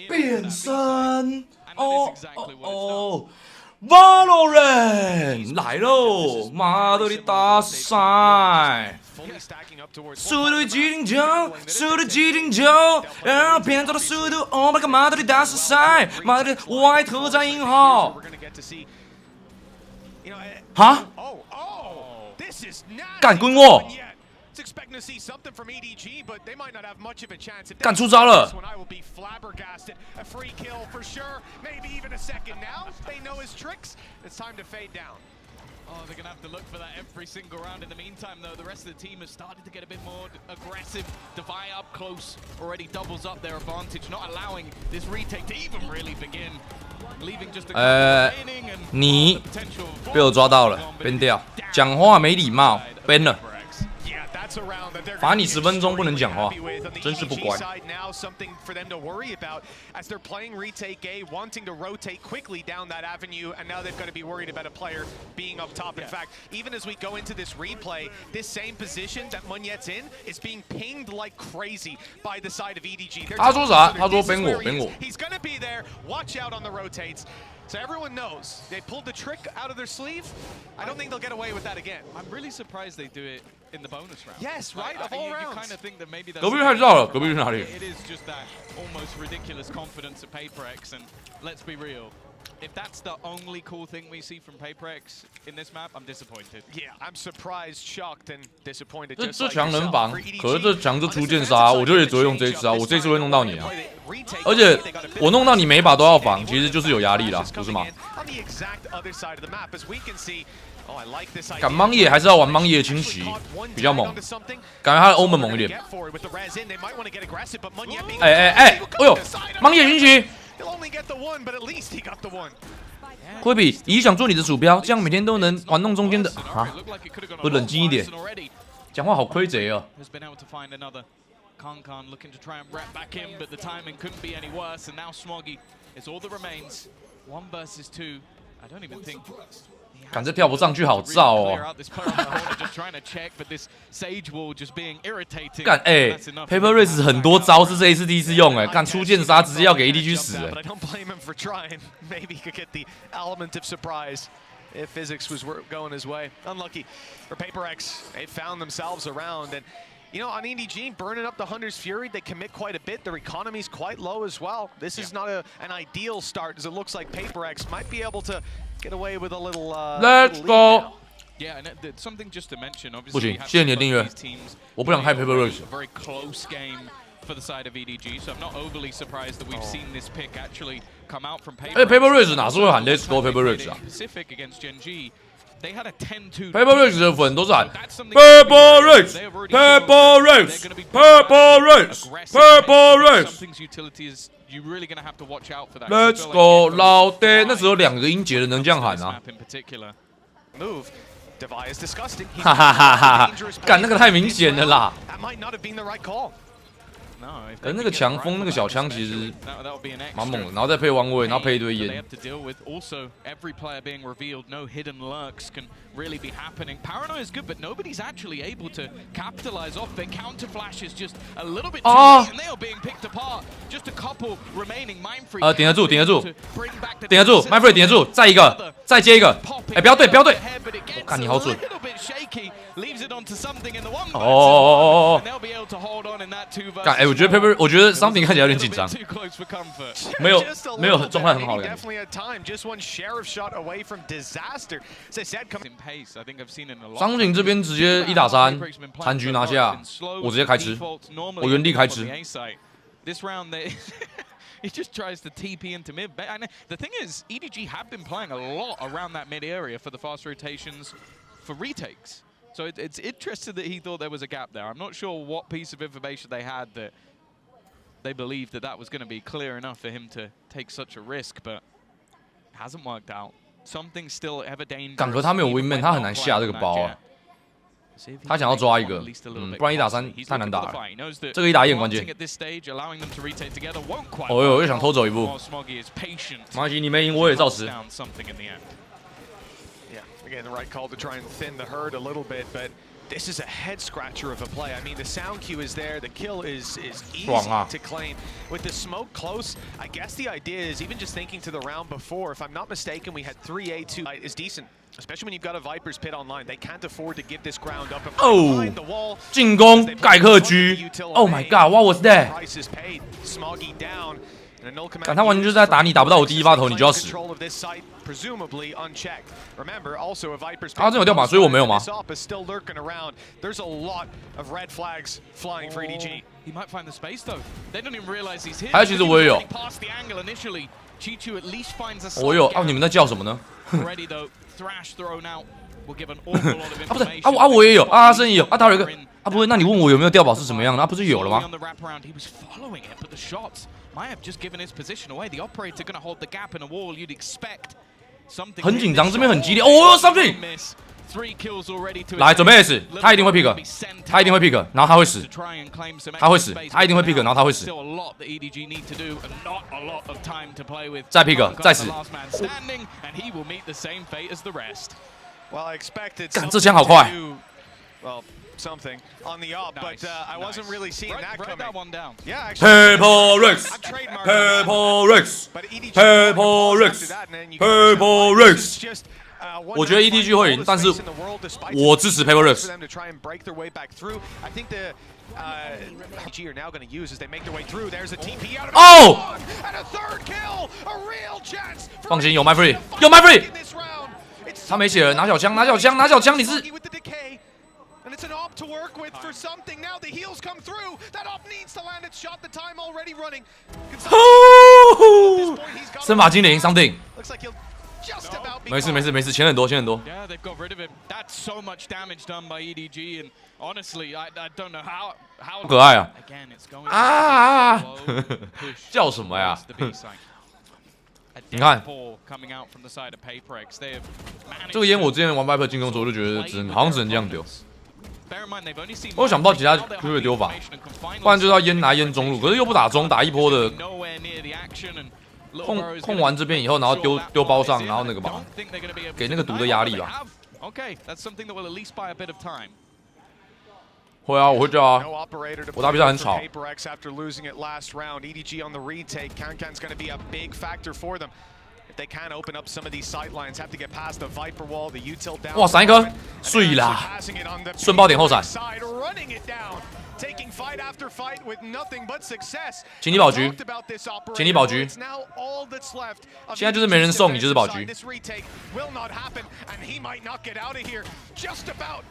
变身哦 ，Valorant 来喽！马德里大赛，速度激进球，速度激进球，然后变走的速度 ，Oh my god！ 马德里大师赛，马德里外特战1号，哈？干滚我！ 干出招了！Oh, they're going to have to look for that every single round. In the meantime, though, the rest of the team has started to get a bit more aggressive. Divide up close already doubles up their advantage, not allowing this retake to even really begin. Leaving just a remaining and 你被我抓到了 ，ban 掉，讲话没礼貌 ，ban 了。 罚你10分钟不能讲话，真是不乖。Something for them to worry about as they're playing retake A, wanting to rotate quickly down that avenue, and now they've got to be worried about a player being up top. In fact, even as we go into this replay, this same position that Munyet's in is being pinged like crazy by the side of EDG. 他说啥？他说 ban 我 ban 我。 He's gonna be there. Watch out on the rotates. So everyone knows they pulled the trick out of their sleeve. I don't think they'll get away with that again. I'm really surprised they do it in the bonus round. Yes, right. Of all rounds. You kind of think that maybe that's 隔壁太知道了，隔壁是哪里？ It is just that almost ridiculous confidence of PRX, and let's be real. If that's the only cool thing we see from PRX in this map, I'm disappointed. Yeah, I'm surprised, shocked, and disappointed. 这强能防，可是这强就出剑杀，我就也只会用这一次啊，我这次会弄到你啊。而且我弄到你每一把都要防，其实就是有压力啦，不是吗？敢盲野还是要玩盲野清洗比较猛，感觉他的欧门猛一点。哎呦，盲野清洗。 亏比，姨想做你的鼠标，这样每天都能玩弄中间的啊！我冷静一点，讲话好亏贼哦。Kankan looking to try and wrap back in, but the timing couldn't be any worse. And now Smoggy, it's all that remains. 1 versus 2. I don't even think. 看这跳不上去好燥哦。干Paper Race 很多招是这一次第一次用哎，干出剑杀直接要给 EDG 死哎。 If physics was going his way. Unlucky for PRX. They found themselves around, and you know, on EDG, burning up the Hunter's Fury, they commit quite a bit. Their economy's quite low as well. This is not an ideal start, as it looks like PRX might be able to get away with a little. Let's go. Yeah, and something just to mention. 不行，谢谢你的订阅。我不想开 Paper Race。 Very close game for the side of EDG, so I'm not overly surprised that we've seen this pick actually come out from PRX. Paper Race 哪是会喊 Let's go Paper Race 啊 ？Pacific against Gen G. They had a 10-2. Paper Race 的粉都是喊 Paper Race，Paper Race，Paper Race，Paper Race。 You really gonna have to watch out for that. Let's go， 老爹，那只有2个音节的能这样喊啊。Move. Devi is disgusting. 哈哈哈哈！干那个太明显了啦。 That might not have been the right call. 可是那个强风那个小枪其实蛮猛的，然后再配弯位，然后配一堆烟。Really be happening. Paranoia is good, but nobody's actually able to capitalize off. Their counter flash is just a little bit too late, and they are being picked apart. Just a couple remaining. Mind free. 顶得住，顶得住，顶得住 ，My friend 顶得住，再一个，再接一个。哎，不要对，不要对。我看你好准。哦。干，哎，我觉得 Paper， 我觉得 Something 看起来有点紧张。没有状态很好的感觉。 商品这边直接1打3，残局拿下，我直接开吃，我原地开吃。He just tries to TP into mid. And the thing is, EDG have been playing a lot around that mid area for the fast rotations for retakes. So it's interesting that he thought there was a gap there. I'm not sure what piece of information they had that they believed that was going to be clear enough for him to take such a risk, but it hasn't worked out. Something still ever dangerous. 感觉他没有 Wingman， 他很难下这个包啊。他想要抓一个，不然1打3太难打了。这个1打1很关键。哦呦，又想偷走一步。没关系，你没赢我也照吃。 Again, the right call to try and thin the herd a little bit, but This is a head scratcher of a play. I mean, the sound cue is there. The kill is easy to claim. With the smoke close, I guess the idea is even just thinking to the round before. If I'm not mistaken, we had 3A2 is decent, especially when you've got a Viper's Pit online. They can't afford to give this ground up. Behind the wall. 进攻盖克狙 ！Oh my god! What was that? Price is paid. Smoggy down. 但他完全就是在打你，打不到我第一发头，你就要死。他真有掉马，所以我没有吗？还有，其实我也有。我有啊！你们在叫什么呢？啊不是啊我也有啊，生也有啊，他有一个啊不会，那你问我有没有掉宝是什么样的？啊不是有了吗？ might have just given his position away. The operator going to hold the gap in a wall. You'd expect something. 很紧张，这边很激烈。哦 ，something。来，准备 S， 他一定会 pick， 他一定会 pick， 然后他会死，他会死，他一定会 pick， 然后他会死。再 pick， 再死。干，这枪好快。 something on the up, but I wasn't really seeing that coming. That one down. Yeah, PRX, PRX, PRX, PRX. 我觉得 EDG 会赢，但是我支持 PRX。哦！放心，有 my free， 有 my free。他没血了，拿小枪，拿小枪，拿小枪，你是。 And it's an op to work with for something. Now the heals come through. That op needs to land its shot. The time already running. 身法精灵 something. Looks like he'll just about be. 没事没事没事，钱很多钱很多。 Yeah, they've got rid of him. That's so much damage done by EDG, and honestly, I don't know how. 好可爱啊！ Again, it's going 啊！叫什么呀？你看，这个烟我之前玩 Viper 进攻的时候就觉得好像只能这样丢。 我想不到其他 Q 的丢法，不然就是要拿烟中路，可是又不打中，打一波的控完这边以后，然后丢包上，然后那个吧，给那个毒的压力吧。会啊，我会叫啊，我打比赛很吵。 They can open up some of these sight lines, have to get past the Viper wall, the util down. 哇，闪一颗，碎啦！顺爆点后闪。 Taking fight after fight with nothing but success. 请你保局，请你保局。现在就是没人送你就是保局。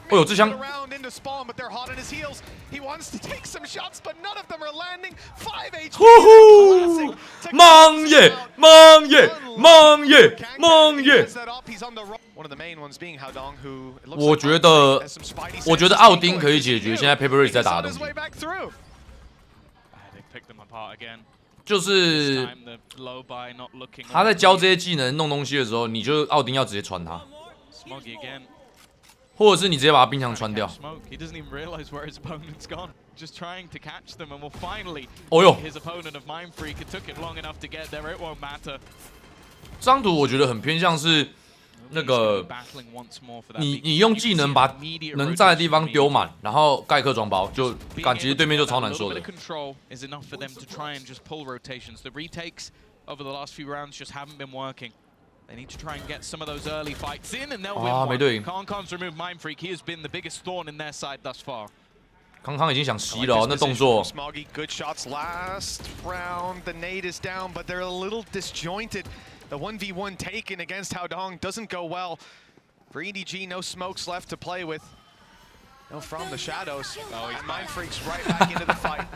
哦呦，这枪！呼呼！梦耶，梦耶，梦耶，梦耶！我觉得奥丁可以解决现在 PRX 在打的东西。 就是他在教这些技能弄东西的时候，你就奥丁要直接穿他，或者是你直接把他冰墙穿掉。哦呦！这张图我觉得很偏向是。 那个，你用技能把能在的地方丢满，然后盖克装包，就感觉对面就超难说的。啊，没对赢。康康已经想吸了哦，那动作。 The 1v1 taken against Haodong doesn't go well. For EDG, no smokes left to play with. No, from the shadows. Oh, and Mind Freak's right back into the fight.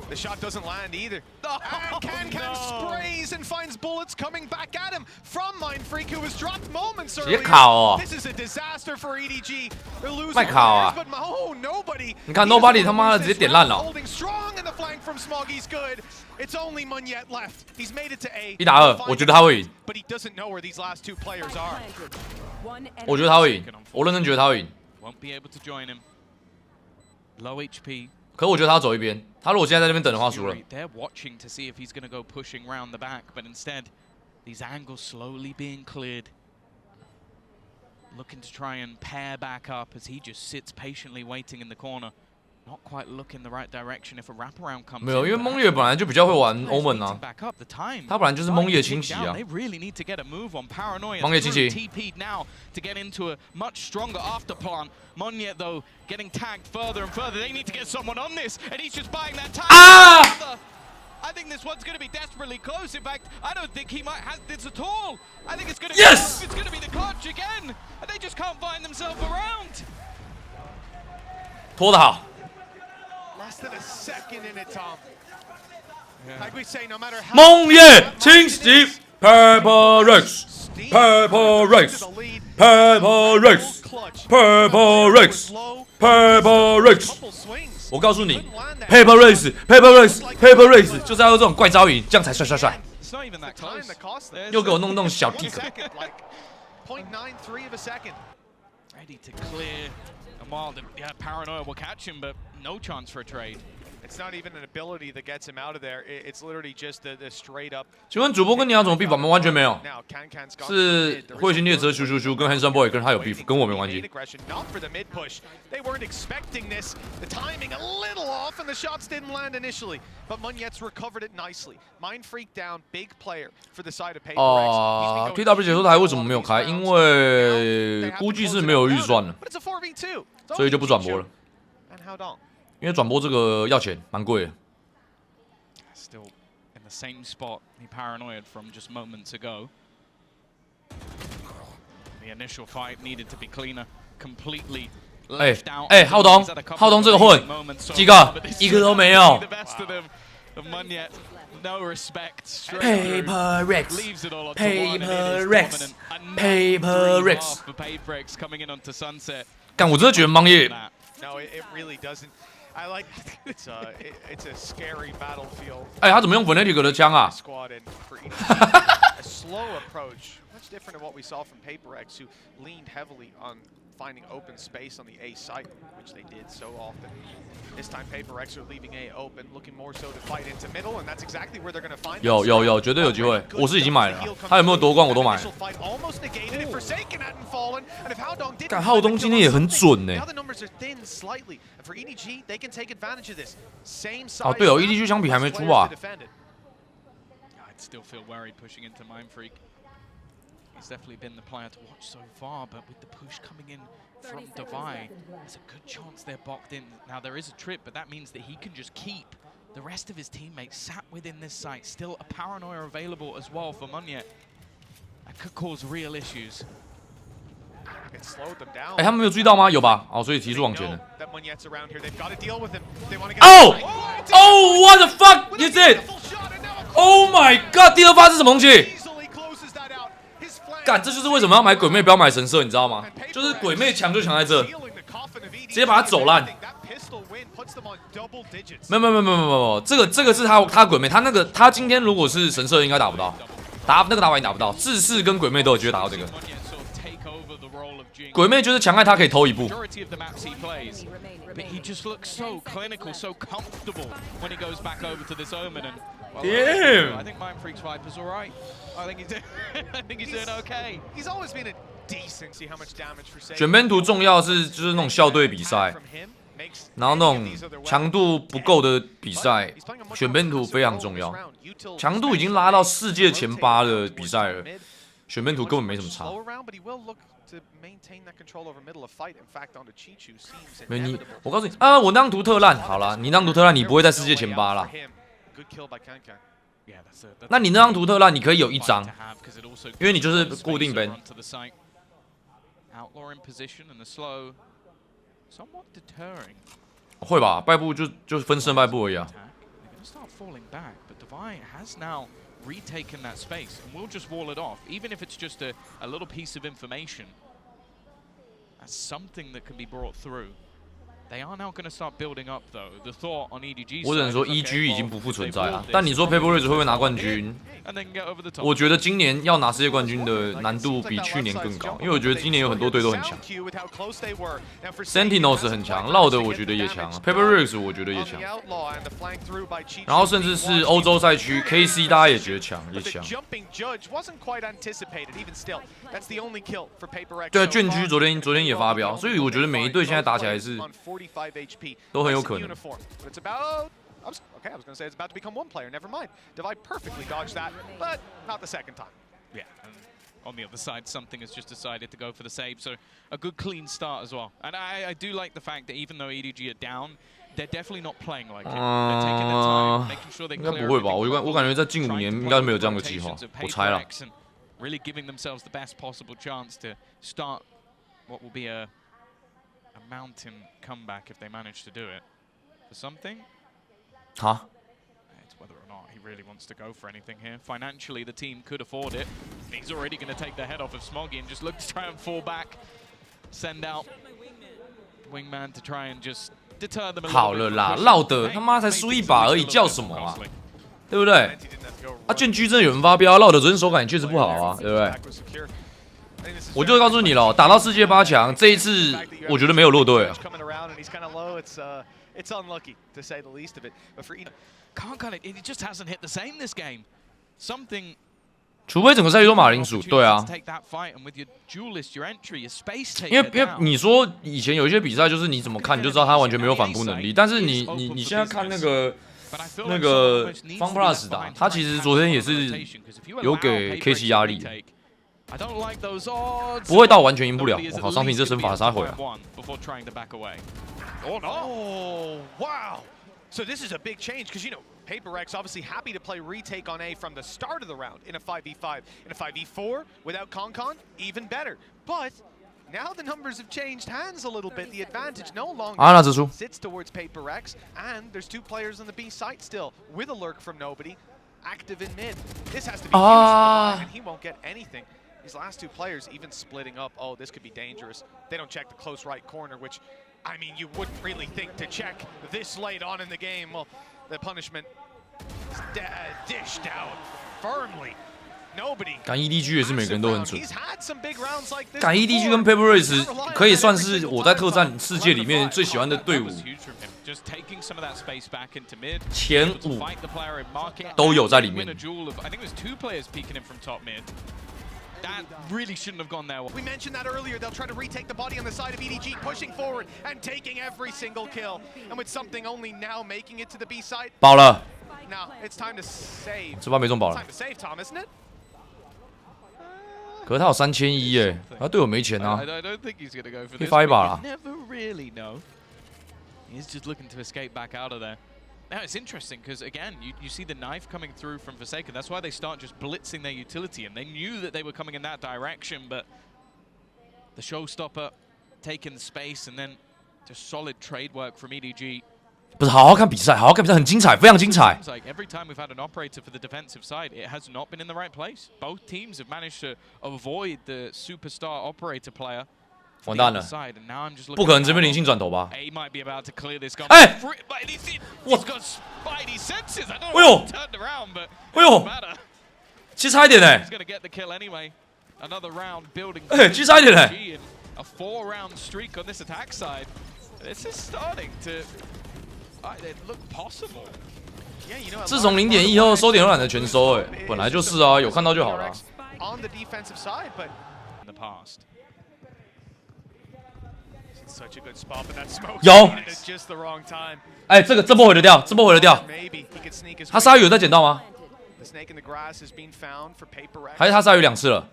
The shot doesn't land either. And Can sprays and finds bullets coming back at him from Mind Freak, who was dropped moments earlier. This is a disaster for EDG. They're losing players, but nobody. 你看 Nobody 他妈的直接点烂了。 Holding strong in the flank from Smoggy's good. It's only Munyet left. He's made it to A. 1打2，我觉得他会赢。 But he doesn't know where these last two players are. 我觉得他会赢，我认真觉得他会赢。 Won't be able to join him. Low HP. 可我觉得他要走一边，他如果现在在那边等的话，输了。 They're watching to see if he's going to go pushing round the back, but instead, these angles slowly being cleared. looking to try and pair back up as he just sits patiently waiting in the corner. Not quite looking the right direction if a wraparound comes. 没有，因为梦叶本来就比较会玩欧文啊，他本来就是梦叶清洗啊。梦叶清洗。To get into a much stronger after plan. Monyet though getting tagged further and further. They need to get someone on this, and he's just buying that time. Ah! I think this one's going to be desperately close. In fact, I don't think he might have this at all. I think it's going to be it's going to be the clutch again, and they just can't find themselves around. 拖得好。Less than a second in it, Tom. Like we say, no matter how. 梦叶清洗 PRX PRX PRX PRX PRX。我告诉你 ，PRX 就是要用这种怪招赢，这样才帅帅帅。又给我弄那种小 tick。Ready to clear. And while the paranoia will catch him, but no chance for a trade. It's not even an ability that gets him out of there. It's literally just the straight up. 请问主播跟你要怎么 beef 吗？完全没有，是彗星列车咻咻咻跟 Handsome Boy 跟他有 beef， 跟我没关系。Not for the mid push. They weren't expecting this. The timing a little off, and the shots didn't land initially. But Monyet's recovered it nicely. Mind freak down, big player for the side of PRX. TW 解说台为什么没有开？因为估计是没有预算了，所以就不转播了。因为转播这个要钱，蛮贵的。Still in the same spot, he paranoid from just moments ago. The initial fight needed to be cleaner, completely left out. 浩东这个混，几个？一个都没有。No respect. PRX coming in onto Sunset. 干，我真的覺得芒葉。No, it really doesn't. I like it's a scary battlefield. 他怎么用 Fnatic 的枪啊 ？A slow approach, much different than what we saw from PRX, who leaned heavily on finding open space on the A site, which they did so often. This time PRX are leaving A open, looking more so to fight into middle, and that's exactly where they're going to find. 有，绝对有机会。我是已经买了，他有没有夺冠我都买。干，浩东今天也很准呢。哦，对哦 ，EDG 相比还没出啊。He's definitely been the player to watch so far, but with the push coming in from Divide, there's a good chance they're boxed in. Now there is a trip, but that means that he can just keep the rest of his teammates sat within this site. Still a paranoia available as well for Monyet. That could cause real issues. 他们没有注意到吗？有吧？哦，所以提速往前了。What the fuck is it? Oh my god！ 第二发是什么东西？干，这就是为什么要买鬼妹，不要买神社，你知道吗？就是鬼妹强就强在这，直接把它走烂。没有，这个是他鬼妹，他今天如果是神社应该打不到，那个打法你打不到，智士跟鬼妹都有机会打到这个。鬼妹就是强在他可以偷一步。But he just looks so clinical, so comfortable when he goes back over to this Omen. And damn! I think Mind Freak's Viper's all right. I think he's doing okay. He's always been a decent. See how much damage for sake. 选边图重要就是那种校队比赛，然后那种强度不够的比赛，选边图非常重要。强度已经拉到世界前8的比赛了，选边图根本没什么差。没你，我告诉你啊，我那张图特烂，好了，你那张图特烂，你不会在世界前8啦。那你那张图特烂，你可以有一张，因为你就是固定边。会吧，败部就是分胜败部而已啊。Retaken that space, and we'll just wall it off, even if it's just a little piece of information. That's something that can be brought through. They are now going to start building up, though. The thought on EDG. 我只能说 EG 已经不复存在啊，但你说 PRX 会不会拿冠军？我觉得今年要拿世界冠军的难度比去年更高，因为我觉得今年有很多队都很强 ，Sentinels 很强 ，Loud 我觉得也强 ，PRX 我觉得也强，然后甚至是欧洲赛区 KC 大家也觉得强，也强。对，卷居昨天也发飙，所以我觉得每一队现在打起来是都很有可能。Okay, I was going to say it's about to become one player. Never mind. Divide perfectly dodged that, but not the second time. Yeah. And on the other side, something has just decided to go for the save. So a good clean start as well. And I do like the fact that even though EDG are down, they're definitely not playing like it. They're taking their time, making sure they clear. 应该不会吧？我感觉在近5年应该没有这样的计划，我猜啦。Really giving themselves the best possible chance to start what will be a mountain comeback if they manage to do it. For something. Huh? It's whether or not he really wants to go for anything here. Financially, the team could afford it. He's already going to take the head off of Smoggy and just look to try and fall back. Send out Wingman to try and just deter them a little bit. 好了啦，绕的他妈才输1把而已，叫什么啊？对不对？啊，卷居真的有人发飙，绕的昨天手感也确实不好啊，对不对？我就告诉你了，打到世界8强，这一次我觉得没有落队啊。It's unlucky, to say the least of it. But for it just hasn't hit the same this game. Something. 除非整个赛区都马铃薯，对啊。因为你说以前有一些比赛，就是你怎么看你就知道他完全没有反扑能力，但是你现在看那个方 Plus 打，他其实昨天也是有给 KC 压力，不会到完全赢不了。我靠，商品这身法杀回啊！ Oh no! Wow! So this is a big change because, PRX obviously happy to play retake on A from the start of the round in a 5v5. In a 5v4 without Concon, even better. But now the numbers have changed hands a little bit. The advantage no longer sits towards PRX, and there's 2 players on the B site still with a lurk from nobody, active in mid. This has to be huge, and he won't get anything. These last 2 players even splitting up. Oh, this could be dangerous. They don't check the close right corner, which I mean, you wouldn't really think to check this late on in the game. Well, the punishment is dished out firmly. Nobody. 干 EDG 也是每个人都很准。干 EDG 跟 PRX 可以算是我在特战世界里面最喜欢的队伍，前5都有在里面。 That really shouldn't have gone there. We mentioned that earlier. They'll try to retake the body on the side of EDG, pushing forward and taking every single kill. And with something only now making it to the B side. 饱了。 Now it's time to save. 这把没中饱了。 Time to save, Tom, isn't it? 可是他有3100耶，他队友没钱啊。可以发一把啦。 Never really know. He's just looking to escape back out of there. Now it's interesting because again, you see the knife coming through from Forsaken. That's why they start just blitzing their utility, and they knew that they were coming in that direction. But the showstopper taking the space, and then just solid trade work from EDG. 不是，好好看比赛，好好看比赛，很精彩，非常精彩。 Like every time we've had an operator for the defensive side, it has not been in the right place. Both teams have managed to avoid the superstar operator player. 完蛋了，不可能这边灵性转头吧？哎，我，哎呦，哎呦，其实差一点哎，哎，其实差一点哎。自从0.1后收点都懒得全收哎，本来就是啊，有看到就好了。 有，哎，这波回得掉，这波回得掉。他鲨鱼有再捡到吗？还是他鲨鱼2次了？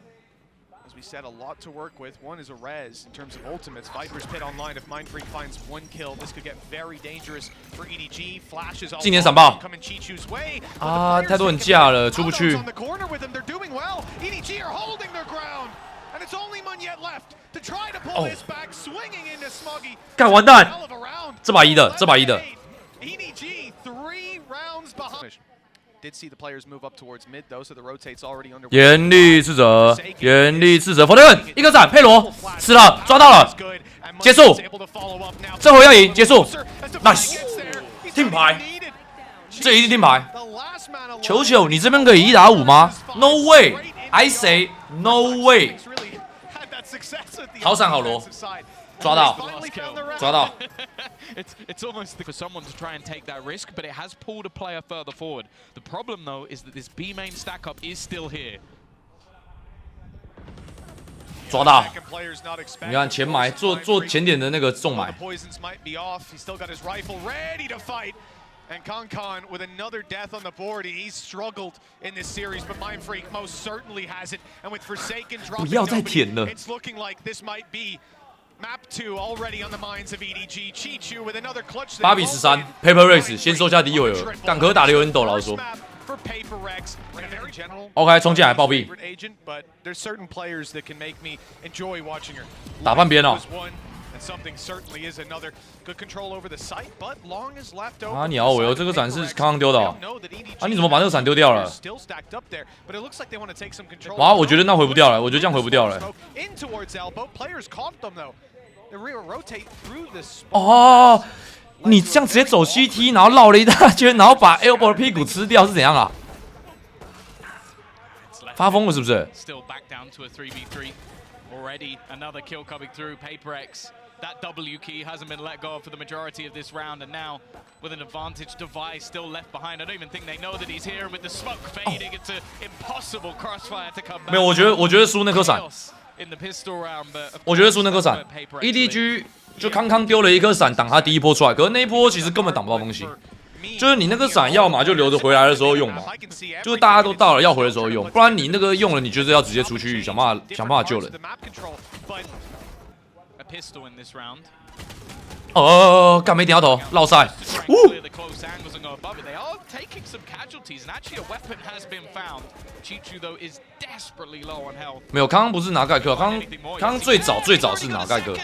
We said a lot to work with. One is a res in terms of ultimates. Viper's Pit online. If Mind Freak finds 1 kill, this could get very dangerous for EDG. Flashes all 今年闪爆 coming Chichu's way. 啊，太多人架了，出不去。 On the corner with them, they're doing well. EDG are holding their ground, and it's only Munyet left to try to pull this back, swinging into Smoggy. 干完蛋，这把1的，这把1的。 EDG 3 rounds behind. Did see the players move up towards mid though, so the rotate's already underway. 严厉斥责，严厉斥责 ，Forsaken 一个闪，佩罗死了，抓到了，结束，这回要赢，结束 ，nice， team 牌这一定定牌。球球，你这边可以1打5吗 ？No way! I say no way! 好闪好罗，抓到，抓到。It's almost for someone to try and take that risk, but it has pulled a player further forward. The problem though is that this B main stack up is still here. 抓到！你看前埋做前点的那个重埋。And Concon with another death on the board. He's struggled in this series, but Mindfreak most certainly hasn't. And with Forsaken dropping nobody, it's looking like this might be map 2 already on the minds of EDG. Chichu with another clutch. 8比13 ，PRX 先收下第一回合，但可打得有点抖，老实说。OK， 冲进来暴毙，打半边哦。啊！鸟尾哦，这个伞是康康丢的哦。啊！你怎么把那个伞丢掉了？哇！我觉得那回不掉了，我觉得这样回不掉了。哦，你这样直接走 CT， 然后绕了一大圈，然后把 Elbow 的屁股吃掉是怎样啊？发疯了是不是？ That W key hasn't been let go of for the majority of this round, and now with an advantage device still left behind. I don't even think they know that he's here. With the smoke fading, it's an impossible crossfire to come back. 没有，我觉得输那颗伞。我觉得输那颗伞。EDG 就康康丢了一颗伞挡他第一波出来，可是那一波其实根本挡不到东西。就是你那个伞，要么就留着回来的时候用嘛，就是大家都到了要回的时候用，不然你那个用了，你就是要直接出去想办法救人。Pistol in this round. 哦，干没点到头，绕赛。没有，刚刚不是拿盖克，刚刚最早是拿盖克。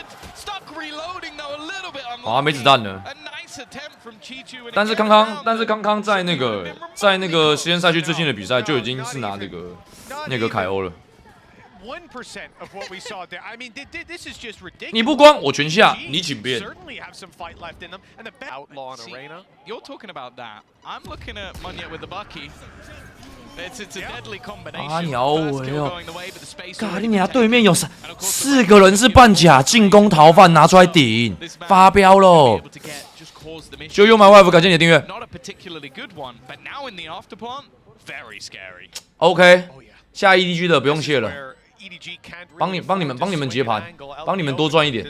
啊，没子弹了。但是康康在那个实验赛区最近的比赛就已经是拿那个凯欧了。你不光我全下，你请便。You're talking about that. I'm looking at Munyet with the Bucky. It's a deadly combination. 啊鸟尾哦！咖喱娘对面有4个人是半甲进攻逃犯拿出来顶，发飙喽！就用 My Wife， 感谢你的订阅。OK， 下 EDG 的不用谢了。帮你们接盘，帮你们多赚一点。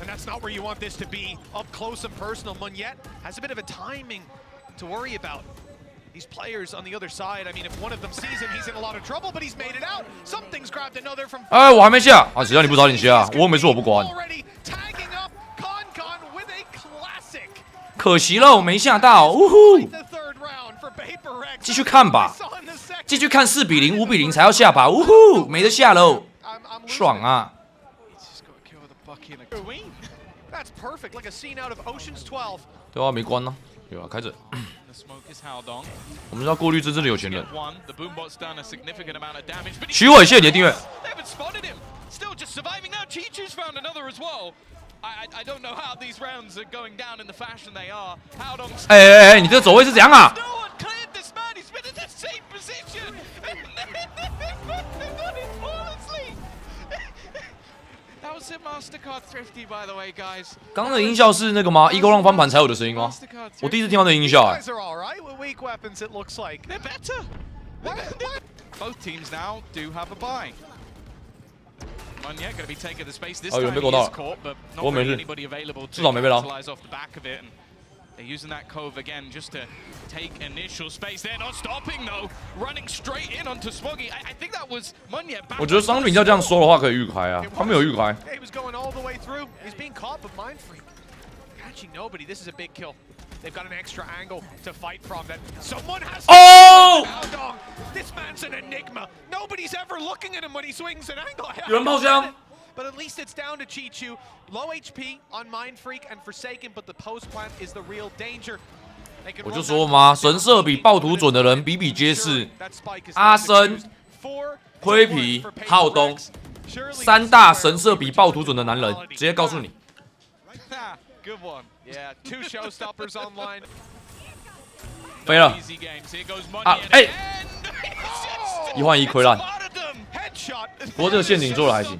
And that's not where you want this to be. Up close and personal. Munyet has a bit of a timing to worry about. These players on the other side, I mean, if one of them sees him, he's in a lot of trouble, but he's made it out. Something's grabbed another from... 哎，我还没下啊！只要你不早点下，我又没说我不管。可惜了，我没下到。呜呼！继续看吧，继续看4比0、5比0才要下吧。呜呼，没得下喽，爽啊！ 对啊，没关呢，有啊，开着。我们是要过滤真正的有钱人。徐伟，谢谢你的订阅。哎，你这走位是怎样啊？ 刚刚的音效是那个吗 ？Eagle Run 翻盘才有的声音吗？我第一次听到那音效哎。哦，有人被勾到了，我没事，至少没被捞。 They're using that cove again just to take initial space. They're not stopping though, running straight in onto Smoggy. I think that was Munyet. 我觉得商品要这样说的话可以预开啊，他没有预开。He was going all the way through. He's being caught, but Mindfreak catching nobody. This is a big kill. They've got an extra angle to fight from. That someone has. Oh! This man's an enigma. Nobody's ever looking at him when he swings an angle. 有人炮枪。 But at least it's down to Chichu. Low HP on Mindfreak and Forsaken, but the post plant is the real danger. 我就说嘛，神射比暴徒准的人比比皆是。阿森、亏皮、浩东， 3大神射比暴徒准的男人，直接告诉你。Good one. Yeah, 2 showstoppers online. 飞了啊！哎、1换1亏烂。不过这个陷阱做的还行，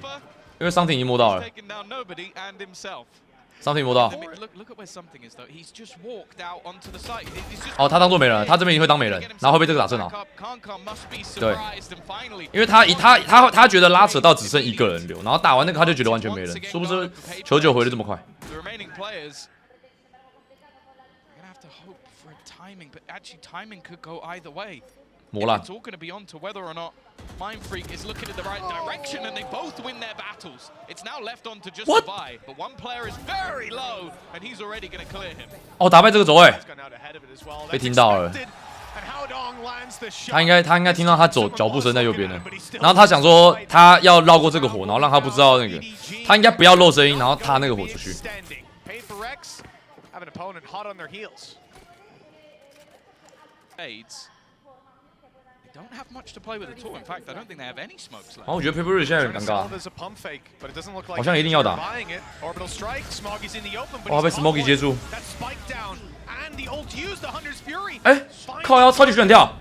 因为商艇已经摸到了。商艇摸到。哦，他当做没人，他这边也会当没人，然后会被这个打正脑。对，因为他觉得拉扯到只剩1个人留，然后打完那个他就觉得完全没人，殊不知球9回的这么快。磨烂。What？ 哦，打败这个走位，被听到了。他应该听到他脚步声在右边了，然后他想说他要绕过这个火，然后让他不知道那个，他应该不要漏声音，然后踏那个火出去。然后我觉得 PRX 现在有点尴尬，好像一定要打。哇，被 Smokey 接住。哎，靠腰超级旋转跳。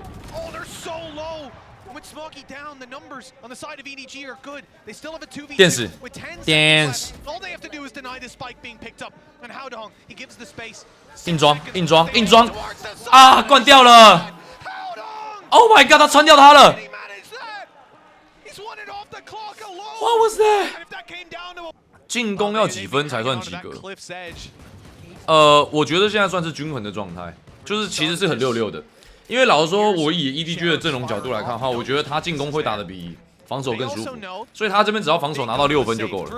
电死，电死。硬装啊，灌掉了。Oh my god！ 他穿掉他了。What was that？ 进攻要几分才算及格？我觉得现在算是均衡的状态，就是其实是很6-6的。因为老实说，我以 EDG 的阵容角度来看的话，我觉得他进攻会打得比防守更舒服，所以他这边只要防守拿到6分就够了。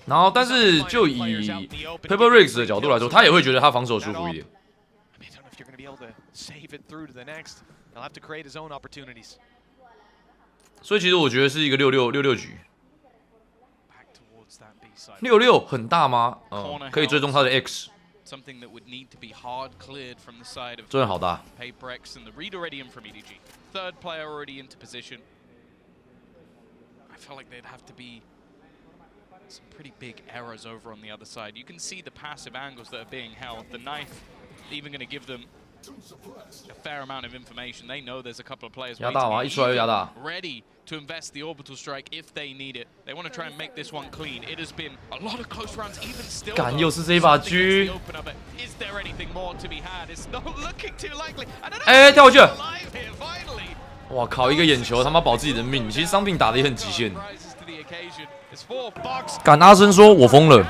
然后，但是就以 PRX 的角度来说，他也会觉得他防守舒服一点。所以其实我觉得是一个6-6局。6-6很大吗？可以追踪他的 X。真的好大。Some pretty big errors over on the other side. You can see the passive angles that are being held. The knife even going to give them a fair amount of information. They know there's a couple of players ready to invest the orbital strike if they need it. They want to try and make this one clean. It has been a lot of close rounds, even still. 干，又是这一把狙。Is there anything more to be had? It's not looking too likely. 哎，跳回去了！哇靠，一个眼球他妈保自己的命。其实伤病打得也很极限。干，阿生说我疯了，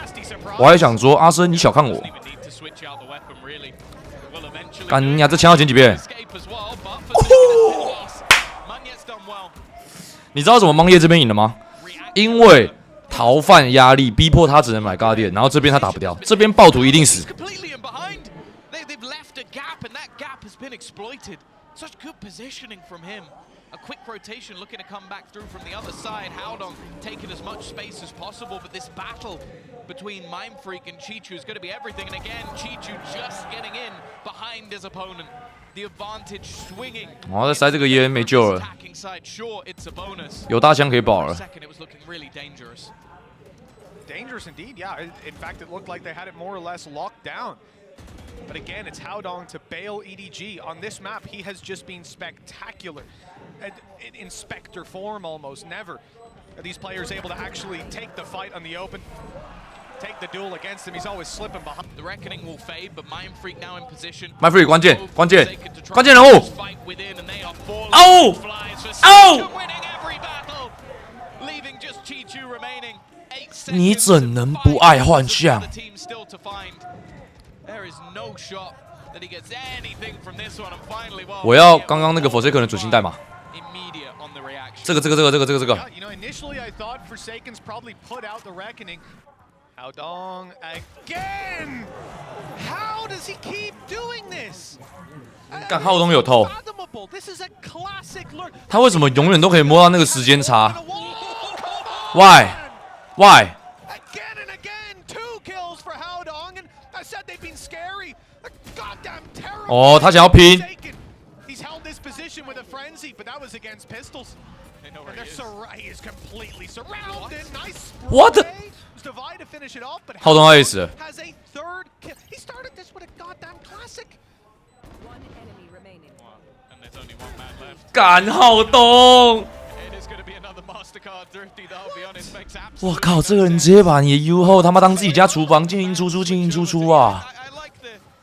我还想说阿生你小看我。干你这枪要捡几遍？你知道怎么mang叶这边赢了吗？因为逃犯压力逼迫他只能买Guardian，然后这边他打不掉，这边暴徒一定死。A quick rotation looking to come back through from the other side. Howdong taking as much space as possible, but this battle between Mime Freak and Chichu is going to be everything. And again, Chichu just getting in behind his opponent. The advantage swinging. 哦，这塞这个烟没救了。有大枪可以保了。Dangerous indeed, yeah. In fact, it looked like they had it more or less locked down. But again, it's Howdong to bail EDG. On this map, he has just been spectacular. In Spectre form almost. Never are these players able to actually take the fight on the open. Take the duel against him. He's always slipping behind. The reckoning will fade, but Mime Freak now in position. Mime Freak 关键人物。哦哦！你怎能不爱幻象？我要刚刚那个 Forsaken 的准星代码。这个。Initially, I thought Forsaken's probably put out the reckoning. Howdong again. How does he keep doing this? 干浩东有偷。他为什么永远都可以摸到那个时间差 ？Why? Again and again, 2 kills for Howdong, and I said they've been scary. Goddamn terrible. 哦，他想要拼。He's held this position with a friend frenzy, but that was against pistols. And he is completely surrounded. Nice. What the? Divide to finish it off, but浩东他也死了。 has a third kill. He started this with a goddamn classic. One enemy remaining. And there's only one man left. 干浩东！ It is going to be another Mastercard thrifty that I'll be honest makes absolute. 我靠，这个人直接把你的 U 后他妈当自己家厨房进进出出进进出出啊！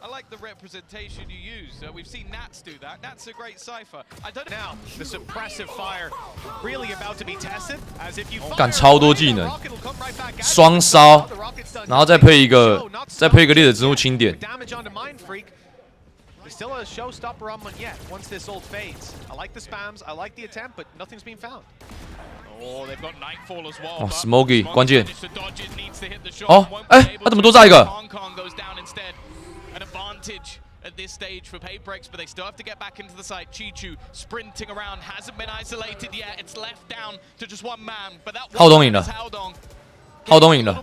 I like the representation you use. We've seen Nats do that. Nats a great cipher. I don't know. Now the suppressive fire really about to be tested, as if you 干超多技能，双烧，然后再配一个烈者之怒清点。 damage onto Mind Freak. There's still a showstopper on one yet. Once this ult fades, I like the spams, I like the attempt, but nothing's been found. Oh, they've got Nightfall as well. 哦 ，Smokey 关键。 哦，哎，他怎么多炸一个？ An advantage at this stage for PRX, but they still have to get back into the site. Chichu sprinting around, hasn't been isolated yet. It's left down to just one man, but that 浩东赢了，浩东赢了，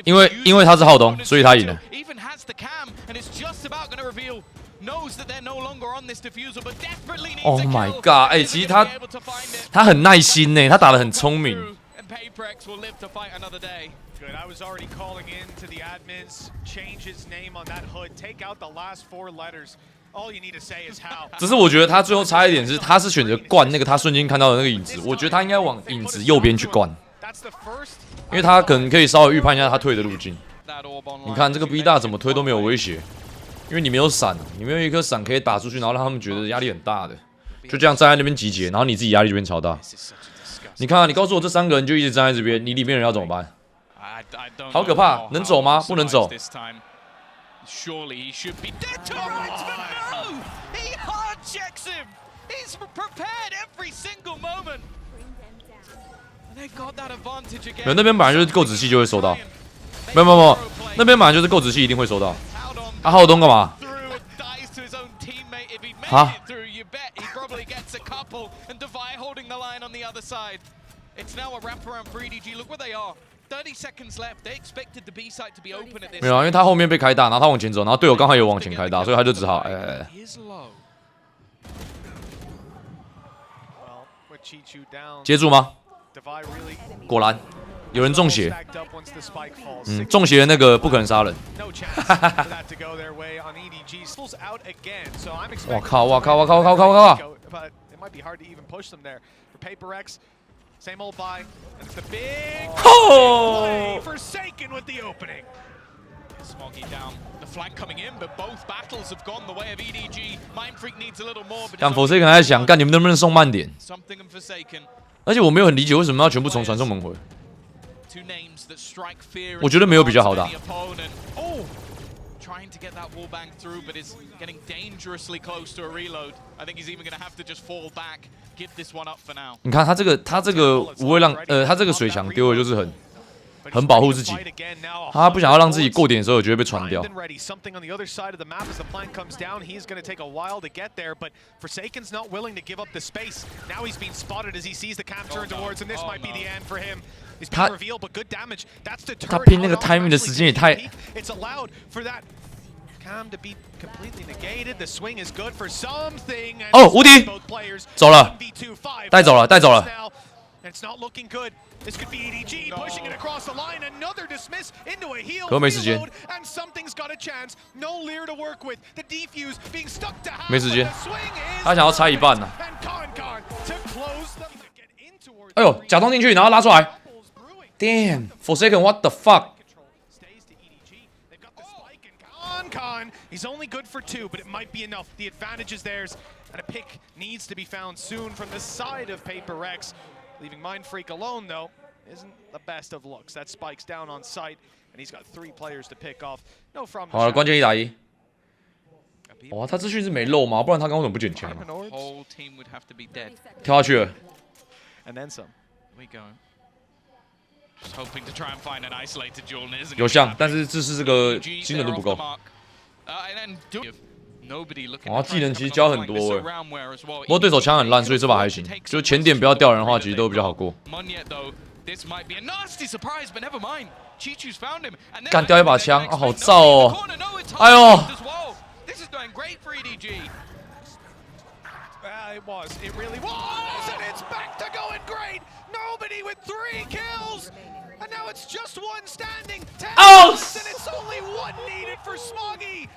因为他是浩东，所以他赢了。 Even has the cam, and it's just about going to reveal. Knows that they're no longer on this diffuser, but desperately needs Oh a my kill. god！ 哎，其实他很耐心呢，他打得很聪明。 And PRX will live to fight another day. Good. I was already calling in to the admins. Change his name on that hood. Take out the last 4 letters. All you need to say is how. 只是我觉得他最后差一点是，他是选择灌那个他瞬间看到的那个影子。我觉得他应该往影子右边去灌，因为他可能可以稍微预判一下他退的路径。你看这个 B 大怎么推都没有威胁，因为你没有闪，你没有一颗闪可以打出去，然后让他们觉得压力很大的，就这样站在那边集结，然后你自己压力就变超大。你看啊，你告诉我这3个人就一直站在这边，你里面人要怎么办？ 好可怕，能走吗？不能走。 Surely he should be dead to right, but no! He hard checks him! He's prepared every single moment! And they got that advantage again. 没有，那边本来就是够仔细就会收到。没有，那边本来就是够仔细一定会收到。啊，浩东干嘛？啊？ It's now a wraparound for EDG. Look where they are. 30 seconds left. They expected the B site to be open at this. 没有啊，因为他后面被开大，然后他往前走，然后队友刚好也往前开大，所以他就只好接住吗？果然有人中邪。中邪的那个不可能杀人。我靠！ Same old buy, and it's the big play. Forsaken with the opening. Smoggy down, the flank coming in, but both battles have gone the way of EDG. Mind Freak needs a little more, but 干 Forsaken 还在想，干你们能不能送慢点？ Something and Forsaken. 而且我没有很理解为什么要全部从传送门回。 Two names that strike fear. 我觉得没有比较好打。 Trying to get that wall bang through, but is getting dangerously close to a reload. I think he's even going to have to just fall back, give this one up for now. 你看他这个不会让他这个水墙丢的就是很保护自己，他不想要让自己过点的时候有机会被传掉。 Something on the other side of the map as the flank comes down. He's going to take a while to get there, but Forsaken's not willing to give up the space. Now he's being spotted as he sees the cam turn towards, and this might be the end for him. He's being revealed, but good damage. That's the turret. 他拼那个 timing 的时间也太。 It's allowed for that cam to be completely negated. The swing is good for something. 哦，无敌，走了，带走了。 It's not looking good. This could be EDG pushing it across the line. Another dismiss into a heal. 可没时间。 And something's got a chance. No Lear to work with. The defuse being stuck to half. 没时间。他想要拆一半呢。哎呦，假装进去，然后拉出来。Damn, Forsaken, what the fuck? He's only good for 2, but it might be enough. The advantage is theirs, and a pick needs to be found soon from the side of PRX. Leaving Mind Freak alone, though, isn't the best of looks. That spikes down on site, and he's got 3 players to pick off. No from. 好了，关键1打1。哇，他资讯是没漏吗？不然他刚刚怎么不捡枪啊？跳下去了。And then some. We go. Just hoping to try and find an isolated duel, isn't it? 有像，但是这个精准度不够。哇，技能其实教很多不过对手枪很烂，所以这把还行。就前点不要掉人的话，其实都比较好过。干掉一把枪啊，好燥哦！哎呦！ It was. It really was, and it's back to going great. Nobody with 3 kills, and now it's just one standing. 10 Oh! and it's only one needed for Smoggy.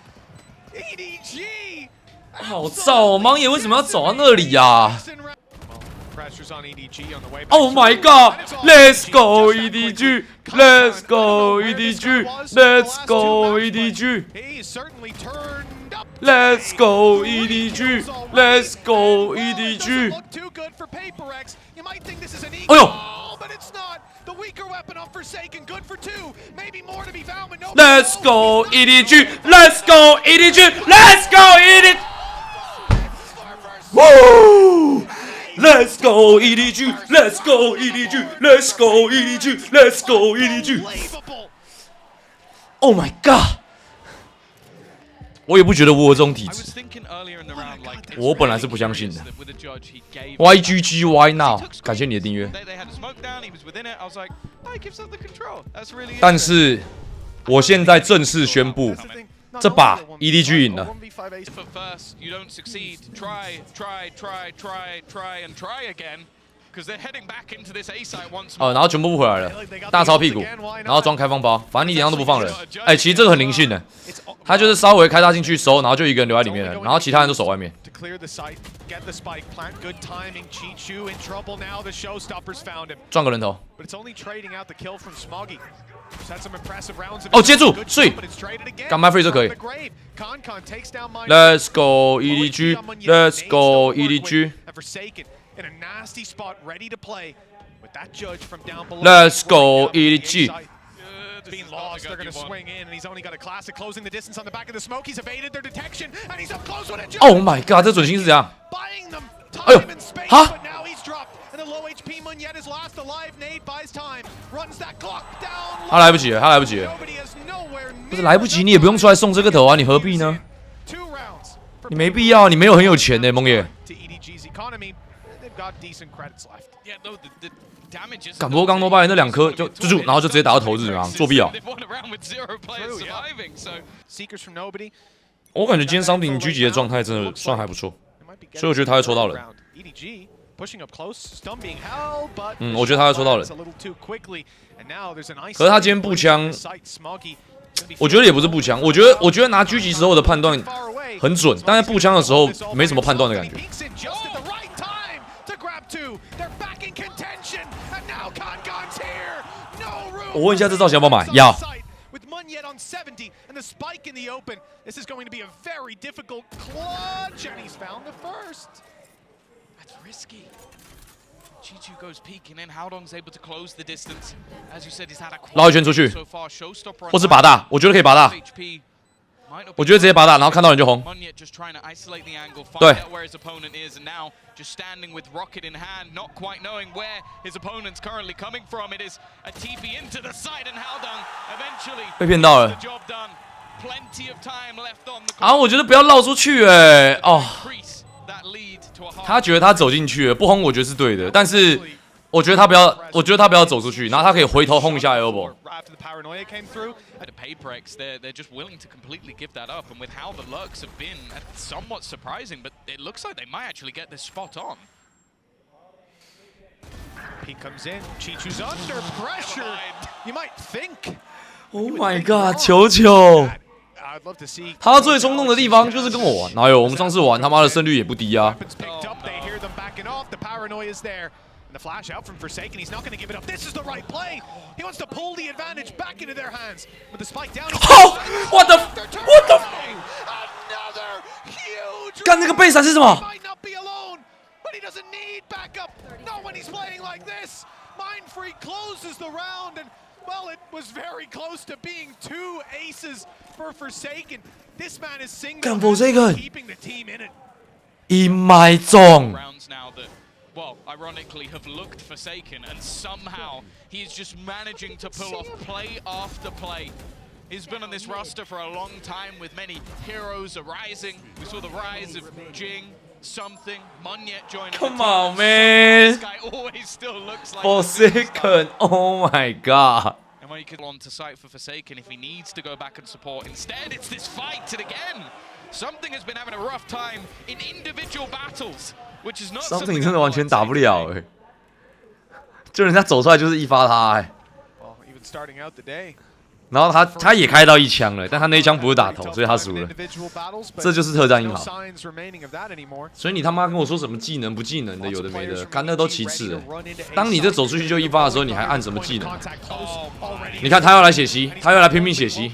EDG. 好燥！盲野为什么要走到那里呀 Pressures on EDG on the way back. ？Oh my god! Let's go EDG! Let's go EDG! Let's go EDG! He certainly turned up. Let's go EDG! Let's go EDG! Doesn't look too good for PRX. You might think this is an Oh, eagle, yo. but it's not. The weaker weapon of Forsaken, good for 2. Maybe more to be found, but no. Let's go EDG! Let's go EDG! Let's go EDG! Woo! Let's go EDG! Let's go EDG! Let's go EDG! Let's go EDG! Unbelievable. Oh my god！ 我也不觉得我有这种体 I 质 was。thinking earlier in the round, like, it's 我本来 really 是不相信的。 curious that with the judge he gave YGG Why Now？ 感谢你的订阅。 They had a smoke down, he was within it. I was like, oh, he gives up the control. That's really 但是我现在正式宣布， That's the thing. Not 这把 only EDG 赢了。 1v5 ace. If at first you don't succeed, try and try again. Because they're heading back into this A site once 哦， more. 然后全部不回来了，大超屁股，然后装开放包，反正你一样都不放人。哎，其实这个很灵性的，他就是稍微开大进去收，然后就一个人留在里面了，然后其他人都守外面。 To clear the site, get the spike plant, good timing. Chichu in trouble now. The showstoppers found him, 撞个人头。 but it's only trading out the kill from Smoggy. He's had some impressive rounds of 哦，接住， good 睡 shot, but it's traded again. 干麦 free 就可以 From the grave. Concon takes down Mine. Let's go EDG, Let's go EDG, And Forsaken in a nasty spot, ready to play. With that judge from down below. Let's go EDG. It's being lost. They're going to swing in, and he's only got a classic closing the distance on the back of the smoke. He's evaded their detection, and he's up close with a judge. Oh my god，这准心是怎样？ Buying them 哎呦 time and space, 哈 but now he's dropped. And the low HP Munyet is last alive. Nade buys time, runs that clock down. 他来不及了，他来不及了。 Nobody has nowhere 不是来不及，你也不用出来送这个头啊，你何必呢？ 2 rounds for 你没必要，你没有很有钱的，蒙爷。 to EDG's economy. They've got decent credits left. Yeah, no, the damage is. 敢不过刚多拜那2颗就住，然后就直接打到头日啊，作弊啊！ They've won a round with 0 players True, yeah. surviving, so. Seekers from nobody. 我感觉今天商品狙击的状态真的算还不错。 They might be 所以我觉得他会抽到人。 round. EDG pushing up close, stun being held, but 我觉得他会抽到人。 a little too quickly. And now there's an 可是他今天步枪 Smoggy. 我觉得也不是步枪，我觉得拿狙击时候的判断很准，但在步枪的时候没什么判断的感觉。我问一下这造型要不要买？要。 With Munyet on 70 and the spike in the open, this is going to be a very difficult clutch, and he's found the first. That's risky. Chichu goes peeking in. Howdong's able to close the distance. As you said, he's had a 绕一圈出去， so far. Showstopper 或是拔大，我觉得可以拔大， HP. 我觉得直接拔大，然后看到人就红。 Munyet just trying to isolate the angle, find 对 out where his opponent is, and now just standing with rocket in hand, not quite knowing where his opponent's currently coming from. It is a TP into the side, and Howdong eventually 被骗到 the 了 job done. Plenty of time left on the 啊！我觉得不要绕出去哦。 increase that lead to a half. 他觉得他走进去了，不轰我觉得是对的，但是我觉得他不要走出去，然后他可以回头轰一下 elbow。 After the paranoia came through, At PRX, they're just willing to completely give that up, and with how the lurks have been, it's somewhat surprising, but it looks like they might actually get this spot on. he comes in. Chichu's under pressure. You might think. Oh my god！球球， I'd love to see. 他最冲动的地方就是跟我玩。哪有？我们上次玩他妈的胜率也不低啊。 Weapons picked up. They hear them backing off. The paranoia is there. And the flash out from Forsaken. He's not going to give it up. This is the right play. He wants to pull the advantage back into their hands. With the spike down. Oh! What the? What the? Another huge. 干那个背闪是什么？ Might not be alone, but he doesn't need backup. Not when he's playing like this. Mindfree closes the round, and well, it was very close to being 2 aces for Forsaken. This man is干Forsaken. keeping the team in it. In my zone。 Rounds now that, well, ironically have looked forsaken, and somehow he is just managing to pull off play after play. He's been on this roster for a long time with many heroes arising. We saw the rise of Jing, something, Munyet joining. Come the team, on, and man. This guy always still looks like Forsaken。Oh my god！ And when he could on to site for Forsaken if he needs to go back and support. Instead, it's this fight, and again, Something has been having a rough time in individual battles, which is not Something 真的完全打不了哎，就人家走出来就是一发他哎， Well, even starting out the day. 然后他也开到一枪了，但他那一枪不是打头，所以他输了。这就是特战英豪。所以你他妈跟我说什么技能不技能的，有的没的，干那都其次了。当你这走出去就一发的时候，你还按什么技能？你看他要来血袭，他要来拼命血袭。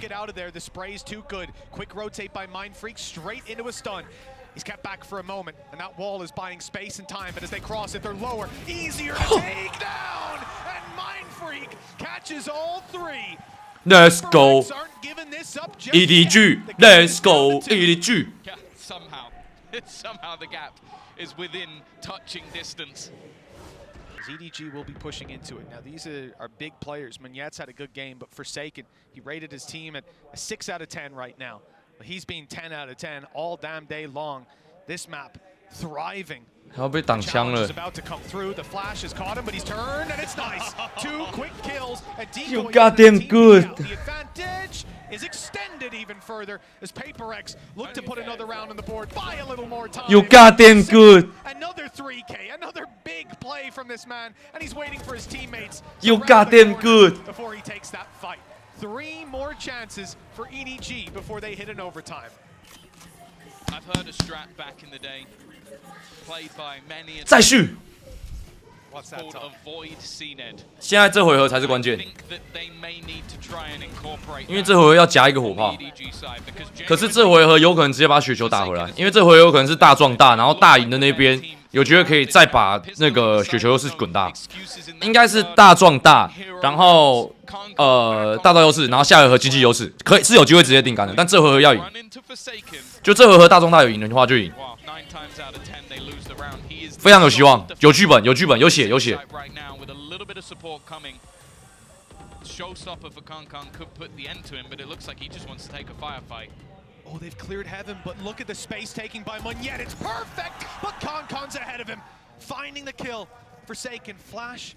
He's kept back for a moment, and that wall is buying space and time. But as they cross it, they're lower. Easier to take down, and Mind Freak catches all three. Let's go, EDG. Let's go, EDG. Yeah, somehow the gap is within touching distance. EDG will be pushing into it. Now, these are big players. Munyet's had a good game, but Forsaken, he rated his team at a 6 out of 10 right now. He's been 10 out of 10 all damn day long. This map thriving. 他要被挡枪了。 About to come through. The flash has caught him, but he's turned, and it's nice. 2 quick kills. And You goddamn good. The advantage is extended even further as PRX look to put another round on the board. Buy a little more time. You goddamn good. Another 3K, another big play from this man, and he's waiting for his teammates. You goddamn good. Before he takes that fight. 3 more chances for EDG before they hit an overtime. I've heard a strat back in the day, played by many. 再续。 What's that? Avoid CNED. 现在这回合才是关键， Think that they may need to try and incorporate 因为这回合要夹一个火炮。 EDG side because 可是这回合有可能直接把雪球打回来，因为这回合有可能是大撞大，然后大赢的那边有机会可以再把那个雪球优势滚大，应该是大撞大，然后大到优势，然后下回合经济优势，可以是有机会直接定杆的，但这回合要赢， run into Forsaken. 就这回合大撞大有赢的话就赢， Wow, 9 times out of 10 they lose the round. He is 非常有希望，有剧本，有剧本，有血，有血。 right now with a little bit of support coming. Showstopper for Kankan could put the end to him, but it looks like he just wants to take a firefight. Oh, they've cleared heaven, but look at the space taking by Munyet. It's perfect, but Kankan's ahead of him. Finding the kill. Forsaken flash.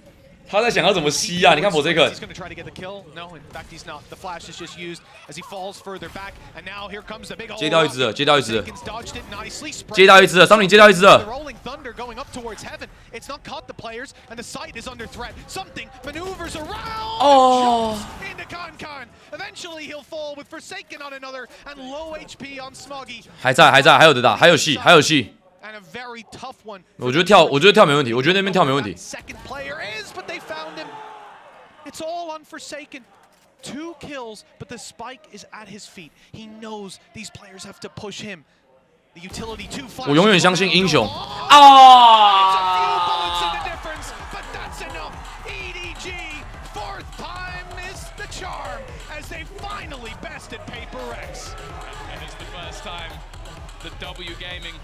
他在想要怎么吸啊？你看Forsaken， He's going to try to get the kill. No, in fact he's not. The flash is just used as he falls further back. And now here comes the big hole. 接到一只了，接到一只了， Dodged it nicely. 接到一只了，桑尼接到一只 The 了。 rolling thunder going up towards heaven. It's not caught the players, and the site is under threat. Something maneuvers around. Oh. And jumps into Kankan. Eventually he'll fall with Forsaken on another and low HP on Smoggy. 还在，还有得打，还有戏，还有戏。 And a very tough one. 我觉得跳没问题，我觉得那边跳没问题。 Second player is, but they found him. It's all on Forsaken. 2 kills, but the spike is at his feet. He knows these players have to push him. The utility 2 flash. 我永远相信英雄。 It's a few bullets in the difference, but that's enough. EDG, 4th time is the charm as they finally bested PRX. And it's the first time that W Gaming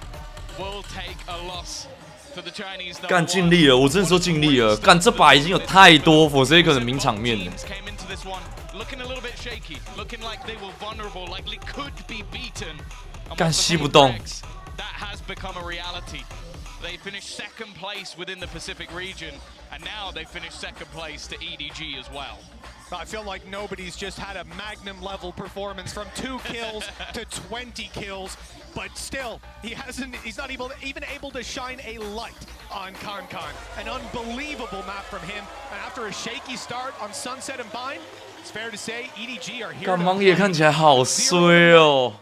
will take a loss for the Chinese. 干尽力了，我真的说尽力了。干这把已经有太多 Forsaken 的名场面了。 Came into this one looking a little bit shaky, looking like they were vulnerable, likely could be beaten. 干吸不动。 That has become a reality. They finished 2nd place within the Pacific region, and now they finished 2nd place to EDG as well. I feel like nobody's just had a Magnum level performance from 2 kills to 20 kills, but still, he's not even able to shine a light on Kankan. An unbelievable map from him, and after a shaky start on Sunset and Bind, it's fair to say EDG are here. 干盲野看起来好衰哦。